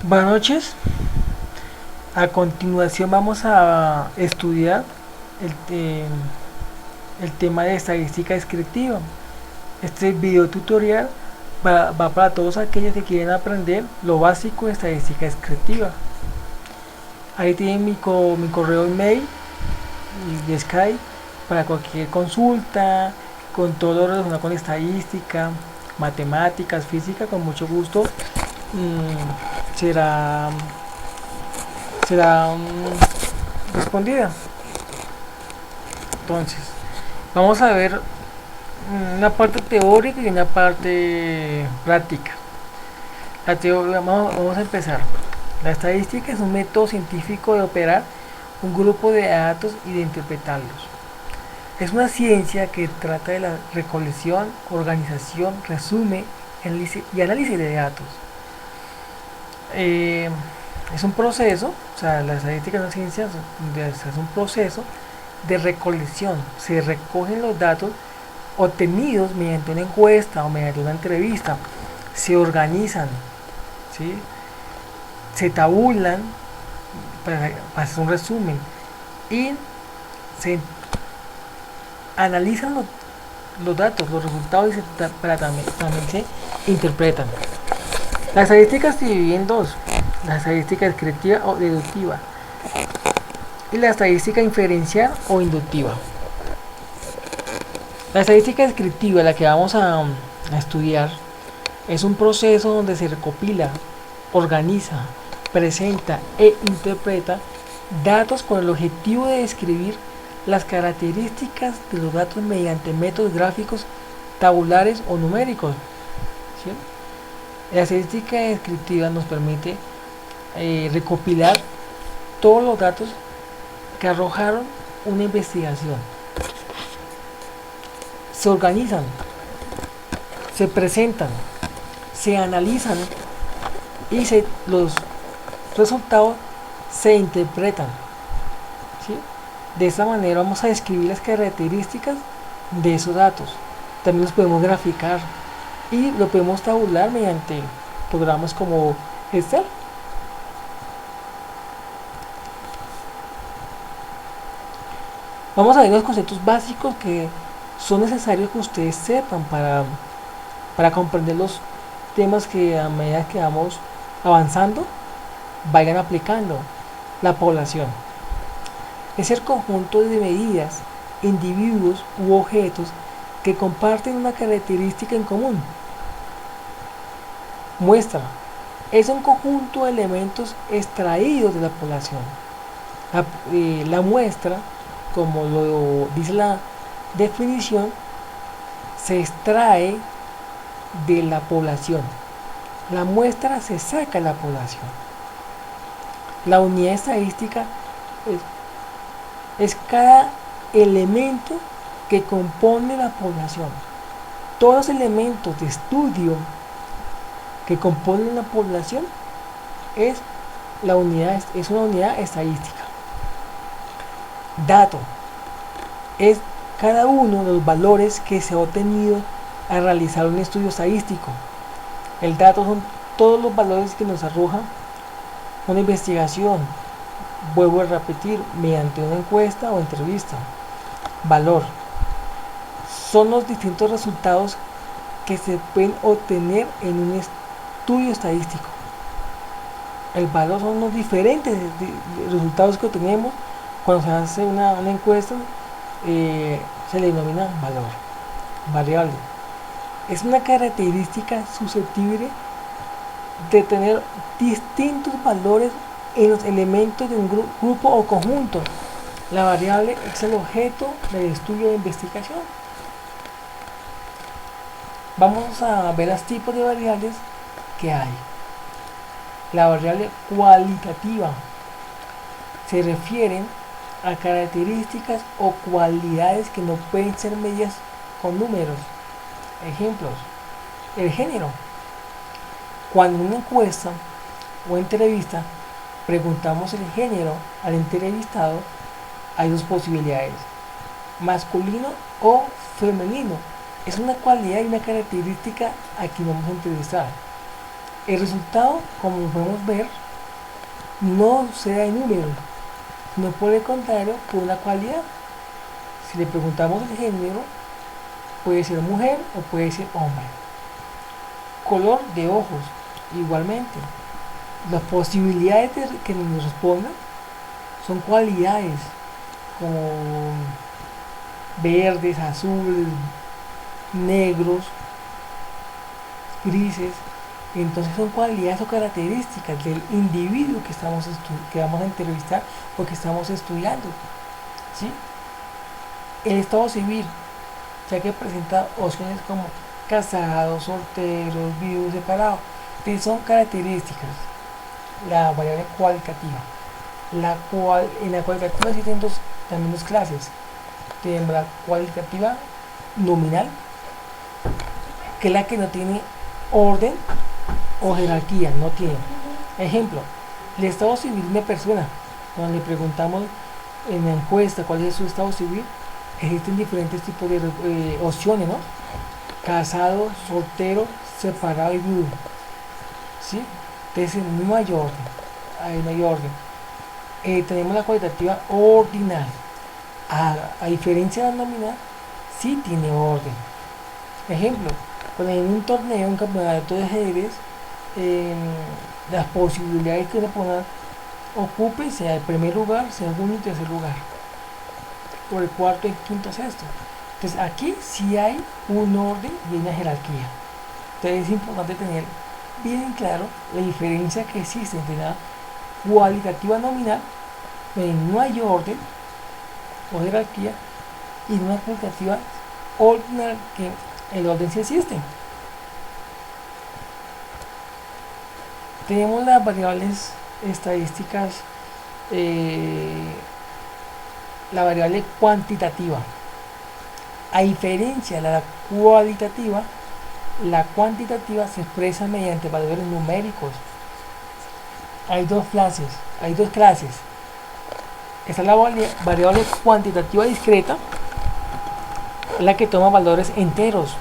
Buenas noches. A continuación vamos a estudiar el, te- el tema de estadística descriptiva. Este video tutorial va para todos aquellos que quieren aprender lo básico de estadística descriptiva. Ahí tienen mi correo email y de Skype para cualquier consulta, con todo lo relacionado con estadística, matemáticas, física, con mucho gusto. Será será respondida. Entonces, vamos a ver una parte teórica y una parte práctica. La teoría, vamos a empezar. La estadística es un método científico de operar un grupo de datos y de interpretarlos. Es una ciencia que trata de la recolección, organización, resumen y análisis de datos. Eh, es un proceso, o sea, la estadística es una ciencia, es un proceso de recolección. Se recogen los datos obtenidos mediante una encuesta o mediante una entrevista, se organizan, ¿sí? Se tabulan para hacer un resumen y se analizan los datos, los resultados y también se interpretan. La estadística se divide en dos: la estadística descriptiva o deductiva y la estadística inferencial o inductiva. La estadística descriptiva, la que vamos a estudiar, es un proceso donde se recopila, organiza, presenta e interpreta datos con el objetivo de describir las características de los datos mediante métodos gráficos, tabulares o numéricos, ¿sí? La estadística descriptiva nos permite recopilar todos los datos que arrojaron una investigación. Se organizan, se presentan, se analizan y los resultados se interpretan, ¿sí? De esta manera vamos a describir las características de esos datos. También los podemos graficar y lo podemos tabular mediante programas como Excel. Vamos a ver los conceptos básicos que son necesarios que ustedes sepan para comprender los temas que a medida que vamos avanzando vayan aplicando. La población es el conjunto de medidas, individuos u objetos que comparten una característica en común. Muestra es un conjunto de elementos extraídos de la población. La muestra, como lo dice la definición, se extrae de la población. La muestra se saca de la población. La unidad estadística es cada elemento que compone la población. Todos los elementos de estudio que componen la población es es una unidad estadística. Dato es cada uno de los valores que se ha obtenido al realizar un estudio estadístico. El dato son todos los valores que nos arroja una investigación, vuelvo a repetir, mediante una encuesta o entrevista. Valor son los distintos resultados que se pueden obtener en un estudio estadístico. El valor son los diferentes resultados que obtenemos cuando se hace una encuesta. Se le denomina valor. Variable es una característica susceptible de tener distintos valores en los elementos de un grupo o conjunto. La variable es el objeto del estudio de investigación. Vamos a ver los tipos de variables que hay. La variable cualitativa se refieren a características o cualidades que no pueden ser medidas con números. Ejemplos: el género. Cuando en una encuesta o entrevista preguntamos el género al entrevistado, hay dos posibilidades: masculino o femenino. Es una cualidad y una característica a quien vamos a entrevistar. El resultado, como podemos ver, no se da en número, sino por el contrario, por una cualidad. Si le preguntamos el género, puede ser mujer o puede ser hombre. Color de ojos, igualmente. Las posibilidades de que nos respondan son cualidades como verdes, azules, negros, grises. Entonces son cualidades o características del individuo que vamos a entrevistar o que estamos estudiando, ¿sí? El estado civil, ya que presenta opciones como casados, solteros, viudos, separados, que son características. La variable cualitativa, en la cualitativa existen también dos clases. Tenemos la cualitativa nominal, que es la que no tiene orden o jerarquía, no tiene. Ejemplo, el estado civil de una persona, cuando le preguntamos en la encuesta cuál es su estado civil, existen diferentes tipos de opciones, ¿no? Casado, soltero, separado y viudo, ¿sí? Entonces no hay orden, no hay orden. Tenemos la cualitativa ordinal, a diferencia de la nominal, sí tiene orden. Ejemplo, cuando en un torneo, un campeonato de ajedrez, las posibilidades que una persona ocupe sea el primer lugar, segundo y tercer lugar, por el cuarto, el quinto, sexto. Entonces aquí sí hay un orden y una jerarquía. Entonces es importante tener bien claro la diferencia que existe entre la cualitativa nominal, donde no hay orden o jerarquía, y una cualitativa ordinal, que el orden sí existe. Tenemos las variables estadísticas, la variable cuantitativa. A diferencia de la cualitativa, la cuantitativa se expresa mediante valores numéricos. Hay dos clases. Esta es la variable cuantitativa discreta, la que toma valores enteros.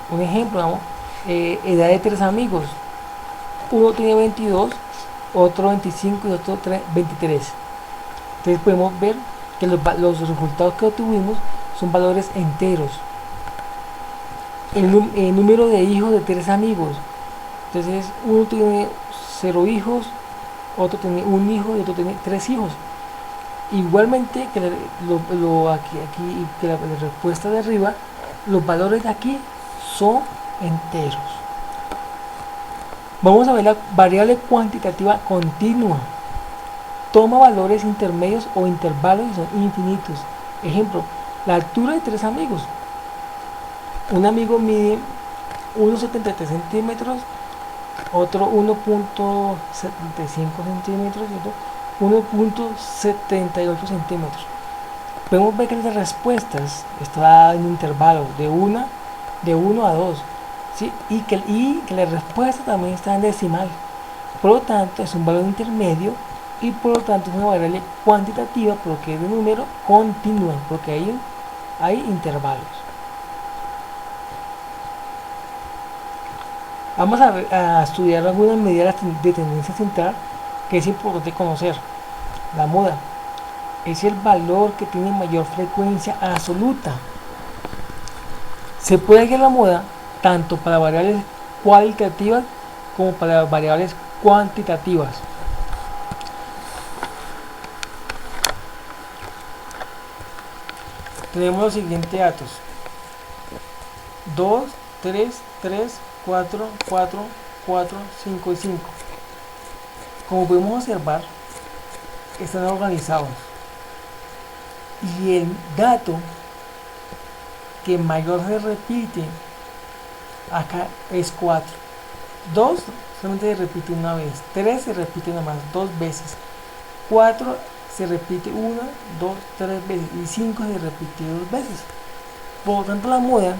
Un ejemplo, vamos, edad de 3 amigos. Uno tiene 22, otro 25 y otro 23. Entonces podemos ver que los resultados que obtuvimos son valores enteros. El número de hijos de 3 amigos. Entonces uno tiene 0 hijos, otro tiene 1 hijo y otro tiene 3 hijos. Igualmente que aquí que la respuesta de arriba, los valores de aquí son enteros. Vamos a ver la variable cuantitativa continua. Toma valores intermedios o intervalos y son infinitos. Ejemplo, la altura de 3 amigos. Un amigo mide 1,73 centímetros, otro 1,75 centímetros y otro 1,78 centímetros. Podemos ver que las respuestas están en intervalos de 1 a 2, ¿sí? y que la respuesta también está en decimal. Por lo tanto, es un valor intermedio y por lo tanto es una variable cuantitativa porque es de número continuo, porque hay intervalos. Vamos a estudiar algunas medidas de tendencia central que es importante conocer. La moda es el valor que tiene mayor frecuencia absoluta. Se puede hallar la moda tanto para variables cualitativas como para variables cuantitativas. Tenemos los siguientes datos: 2, 3, 3, 4, 4, 4, 5 y 5. Como podemos observar, están organizados. Y el dato que mayor se repite acá es 4. 2 solamente se repite una vez. 3 se repite nada más 2 veces. 4 se repite 1, 2, 3 veces. Y 5 se repite 2 veces. Por lo tanto, la moda,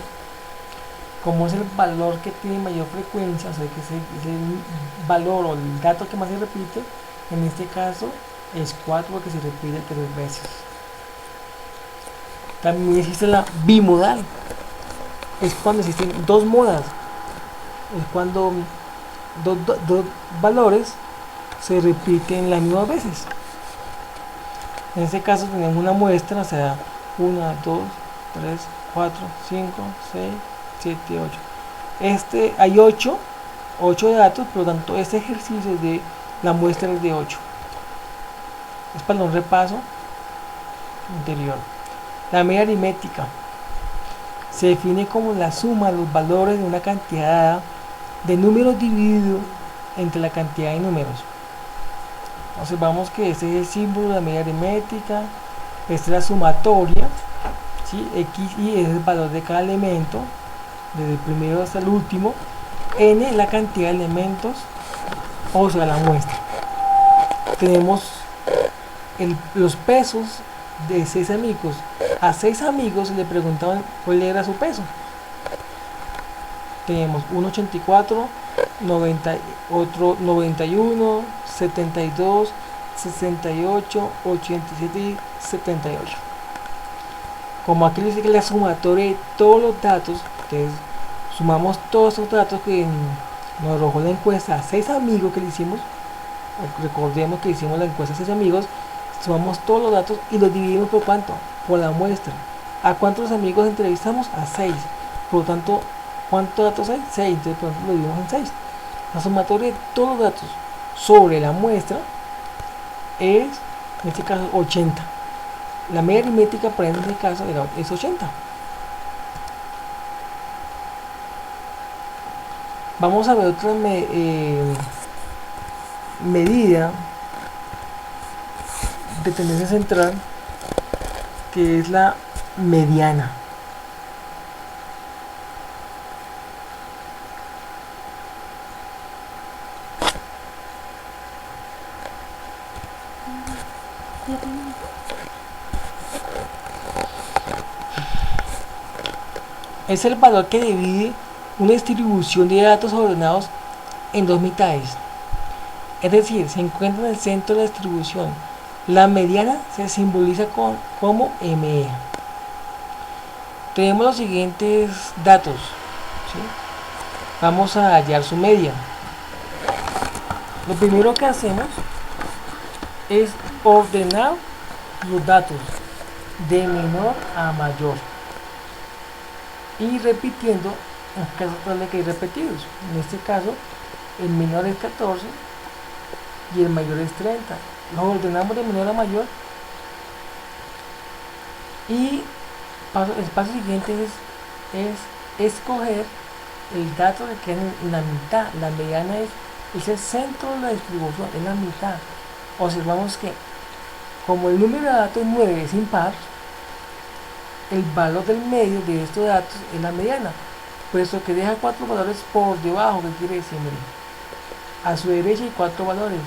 como es el valor que tiene mayor frecuencia, o sea que es el valor o el dato que más se repite, en este caso es 4 porque se repite 3 veces. También existe la bimodal, es cuando existen dos modas, es cuando dos valores se repiten las mismas veces. En este caso tenemos una muestra, o sea, 1, 2, 3, 4, 5, 6, 7, 8. Hay 8 datos, por lo tanto este ejercicio de la muestra es de 8. Es para un repaso anterior. La media aritmética se define como la suma de los valores de una cantidad de números dividido entre la cantidad de números. Observamos que este es el símbolo de la media aritmética, esta es la sumatoria, ¿sí? X y es el valor de cada elemento, desde el primero hasta el último, n es la cantidad de elementos, o sea, la muestra. Tenemos los pesos de 6 amigos. A 6 amigos le preguntaban cuál era su peso. Tenemos 1,84, 90, otro 91, 72, 68, 87 y 78. Como aquí dice que la sumatoria de todos los datos, entonces sumamos todos esos datos que nos arrojó la encuesta a 6 amigos que le hicimos. Recordemos que hicimos la encuesta a 6 amigos, sumamos todos los datos y los dividimos por cuánto, por la muestra. ¿A cuántos amigos entrevistamos? A 6. Por lo tanto, ¿cuántos datos hay? 6. Entonces por ejemplo, lo dividimos en 6. La sumatoria de todos los datos sobre la muestra es, en este caso, 80. La media aritmética para en este caso es 80. Vamos a ver otra medida de tendencia central, que es la mediana. Es el valor que divide una distribución de datos ordenados en dos mitades. Es decir, se encuentra en el centro de la distribución. La mediana se simboliza como ME. Tenemos los siguientes datos, ¿sí? Vamos a hallar su media. Lo primero que hacemos es ordenar los datos de menor a mayor y repitiendo en caso tal de que hay repetidos. En este caso el menor es 14 y el mayor es 30. Los ordenamos de menor a mayor y el paso siguiente es escoger el dato que queda en la mitad. La mediana es el centro de la distribución, es la mitad. Observamos que como el número de datos 9 es impar, el valor del medio de estos datos es la mediana, puesto que deja 4 valores por debajo. ¿Qué quiere decir? Miren, a su derecha hay 4 valores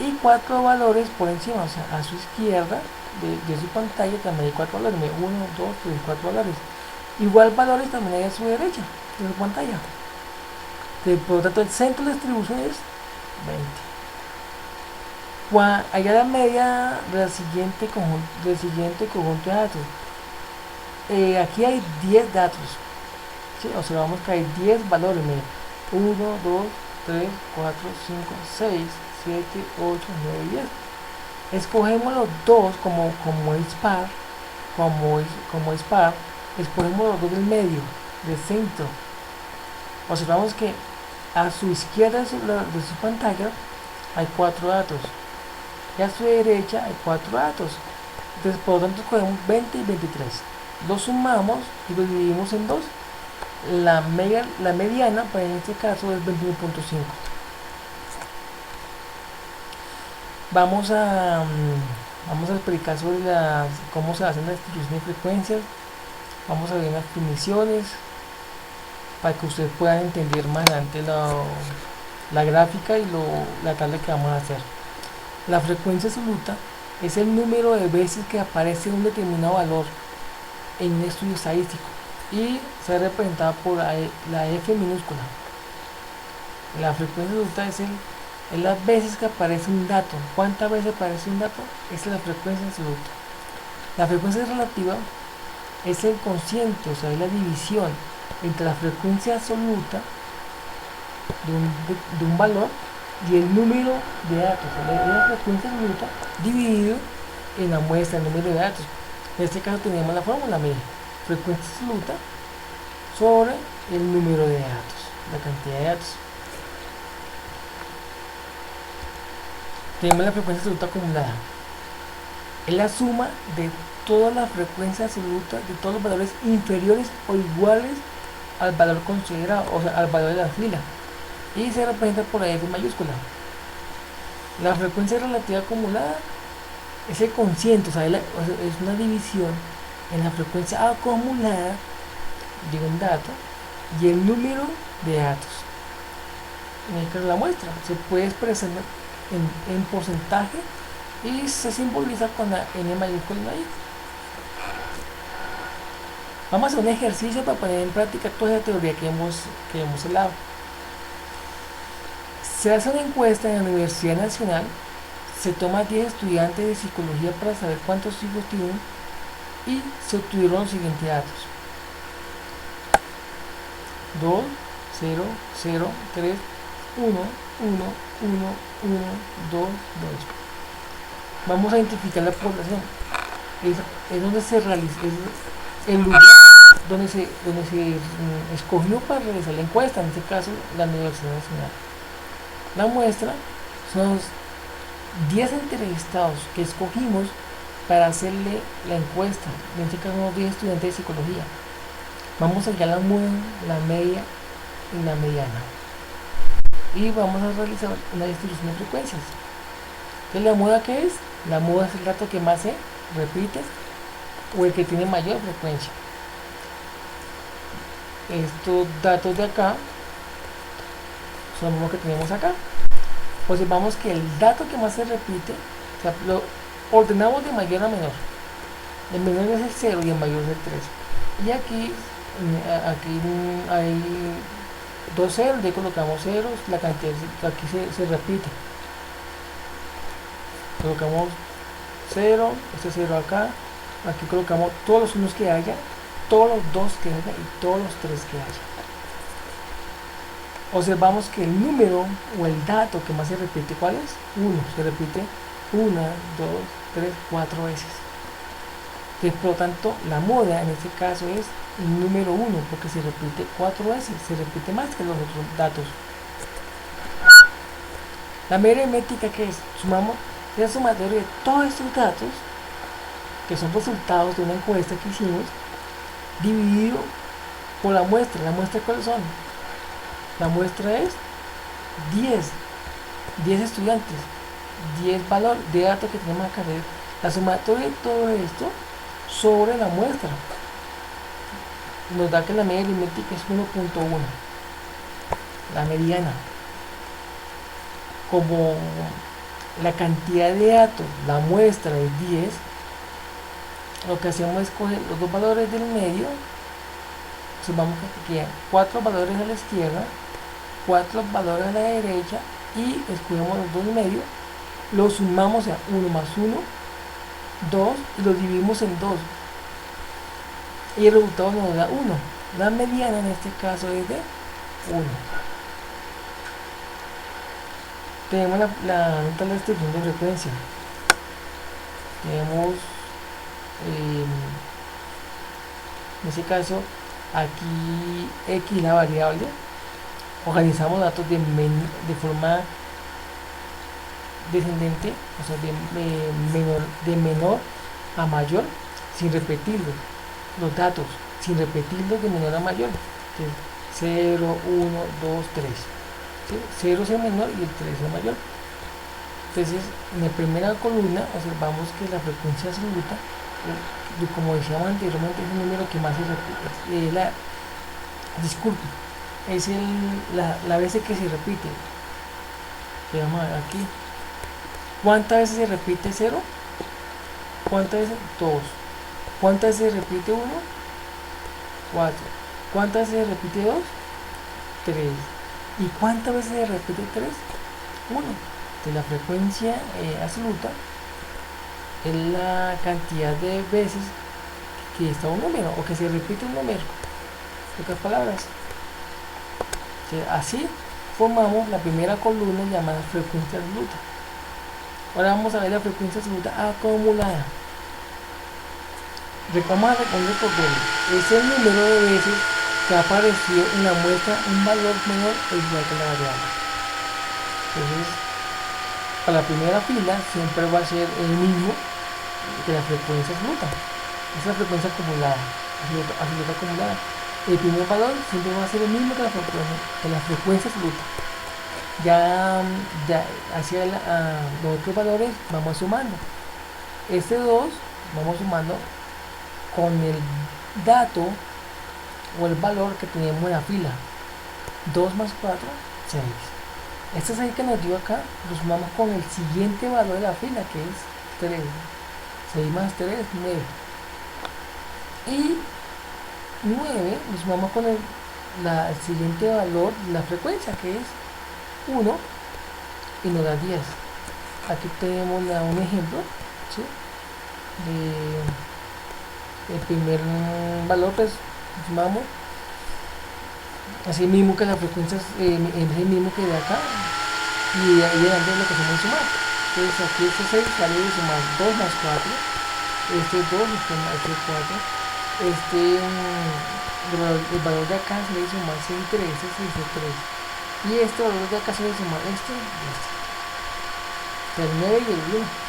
y 4 valores por encima, o sea, a su izquierda de su pantalla también hay 4 valores, 1, 2, 3, 4 valores. Igual valores también hay a su derecha de su pantalla. Por lo tanto, el centro de distribución es 20. Allá la media del siguiente conjunto de datos. Aquí hay 10 datos, ¿sí? Observamos que hay 10 valores. Miren, 1, 2, 3, 4, 5, 6, 7, 8, 9 y 10. Escogemos los dos como es par, escogemos los dos del medio, del centro. Observamos que a su izquierda de su pantalla hay 4 datos y a su derecha hay 4 datos. Entonces por lo tanto escogemos 20 y 23. Los sumamos y los dividimos en 2. La mediana para en este caso es 21.5. Vamos a explicar sobre cómo se hacen las distribuciones de frecuencias. Vamos a ver las definiciones para que ustedes puedan entender más adelante la gráfica y la tabla que vamos a hacer. La frecuencia absoluta es el número de veces que aparece un determinado valor en un estudio estadístico y se representa por la F minúscula. La frecuencia absoluta es las veces que aparece un dato. ¿Cuántas veces aparece un dato? Esa es la frecuencia absoluta. La frecuencia relativa es el cociente, o sea, es la división entre la frecuencia absoluta de un valor y el número de datos, la frecuencia absoluta dividido en la muestra, el número de datos. En este caso tenemos la fórmula, mire, frecuencia absoluta sobre el número de datos, la cantidad de datos. Tenemos la frecuencia absoluta acumulada. Es la suma de toda la frecuencia absoluta de todos los valores inferiores o iguales al valor considerado, o sea, al valor de la fila. Y se representa por la F mayúscula. La frecuencia relativa acumulada es el cociente, o sea, es una división en la frecuencia acumulada de un dato y el número de datos. En el caso de la muestra, se puede expresar en porcentaje y se simboliza con la N mayúscula ahí. Vamos a hacer un ejercicio para poner en práctica toda esa teoría que hemos hablado. Se hace una encuesta en la Universidad Nacional, se toma a 10 estudiantes de psicología para saber cuántos hijos tienen y se obtuvieron los siguientes datos: 2, 0, 0, 3, 1, 1, 1, 1, 2, 2. Vamos a identificar la población. Es donde se realiza, es el lugar donde se escogió para realizar la encuesta, en este caso la Universidad Nacional. La muestra son los 10 entrevistados que escogimos para hacerle la encuesta, en este caso los 10 estudiantes de psicología. Vamos a hallar la muda, la media y la mediana, y vamos a realizar una distribución de frecuencias. Entonces, ¿la muda qué es? La muda es el dato que más se repite o el que tiene mayor frecuencia. Estos datos de acá son los que tenemos acá. Observamos que el dato que más se repite, o sea, lo ordenamos de mayor a menor. El menor es el 0 y el mayor es el 3. Y aquí hay dos ceros, le colocamos ceros, la cantidad aquí se repite. Colocamos 0, este 0 acá, aquí colocamos todos los 1 que haya, todos los 2 que haya y todos los 3 que haya. Observamos que el número o el dato que más se repite, ¿cuál es? 1, se repite 1, 2, 3, 4 veces. Entonces, por lo tanto, la moda en este caso es el número 1, porque se repite 4 veces, se repite más que los otros datos. La media aritmética, que es, sumamos la sumatoria de todos estos datos, que son resultados de una encuesta que hicimos, dividido por la muestra. ¿La muestra cuáles son? La muestra es 10 estudiantes, 10 valores de datos que tenemos acá. La sumatoria de todo esto sobre la muestra nos da que la media aritmética es 1.1. La mediana, como la cantidad de datos, la muestra es 10, lo que hacemos es coger los dos valores del medio, vamos a que quedan 4 valores a la izquierda, 4 valores a la derecha, y escogemos los dos del medio, los sumamos a 1 más 1, 2, y los dividimos en 2, y el resultado nos da 1. La mediana en este caso es de 1. Tenemos la nota de la distribución de frecuencia. Tenemos en este caso aquí x, la variable. Organizamos datos de forma descendente, o sea, de menor a mayor, sin repetirlo. Los datos sin repetirlos de menor a mayor. Entonces, 0, 1, 2, 3. ¿Sí? 0 es el menor y el 3 es el mayor. Entonces, en la primera columna observamos que la frecuencia absoluta, como decíamos anteriormente, es el número que más se repite. Disculpe, es la veces que se repite. Vamos a ver aquí. ¿Cuántas veces se repite 0? ¿Cuántas veces? 2. ¿Cuántas veces se repite 1? 4. ¿Cuántas veces se repite 2? 3. ¿Y cuántas veces se repite 3? 1. Entonces, la frecuencia absoluta es la cantidad de veces que está un número o que se repite un número. En otras palabras, así formamos la primera columna llamada frecuencia absoluta. Ahora vamos a ver la frecuencia absoluta acumulada. Vamos a recordar, es el número de veces que ha aparecido en la muestra un valor menor o igual que la variable. Entonces, para la primera fila siempre va a ser el mismo que la frecuencia absoluta. Es la frecuencia acumulada, absoluta acumulada. El primer valor siempre va a ser el mismo que la frecuencia absoluta. Ya hacia los otros valores vamos sumando. Este 2 vamos sumando con el dato o el valor que tenemos en la fila. 2 más 4, 6. Este 6 que nos dio acá lo sumamos con el siguiente valor de la fila, que es 3. 6 más 3, 9. Y 9 lo sumamos con el siguiente valor de la frecuencia, que es 1, y nos da 10. Aquí tenemos un ejemplo, ¿sí? El primer valor, pues sumamos así mismo que la frecuencia es el mismo que de acá, y de ahí adelante es lo que hacemos sumar. Entonces aquí este 6 sale de sumar 2 más 4, este 2 más 4, el valor de acá se le sumar 6 y 3, este se dice 3, y este valor de acá se le sumar este y este, el 9 y el 1.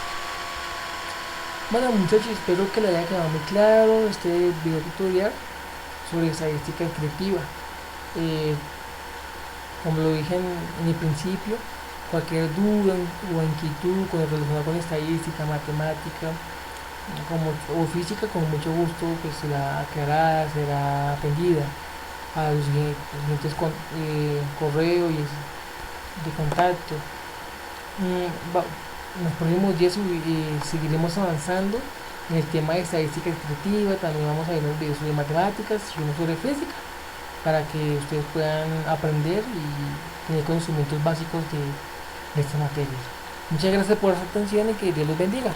Bueno muchachos, espero que les haya quedado muy claro este video tutorial sobre estadística descriptiva. Como lo dije en el principio, cualquier duda o inquietud relacionada con estadística, matemática o física, con mucho gusto pues será aclarada, será atendida a los siguientes correos de contacto. En los próximos días seguiremos avanzando en el tema de estadística descriptiva. También vamos a ver unos videos sobre matemáticas y uno sobre física, para que ustedes puedan aprender y tener conocimientos básicos de estas materias. Muchas gracias por su atención y que Dios los bendiga.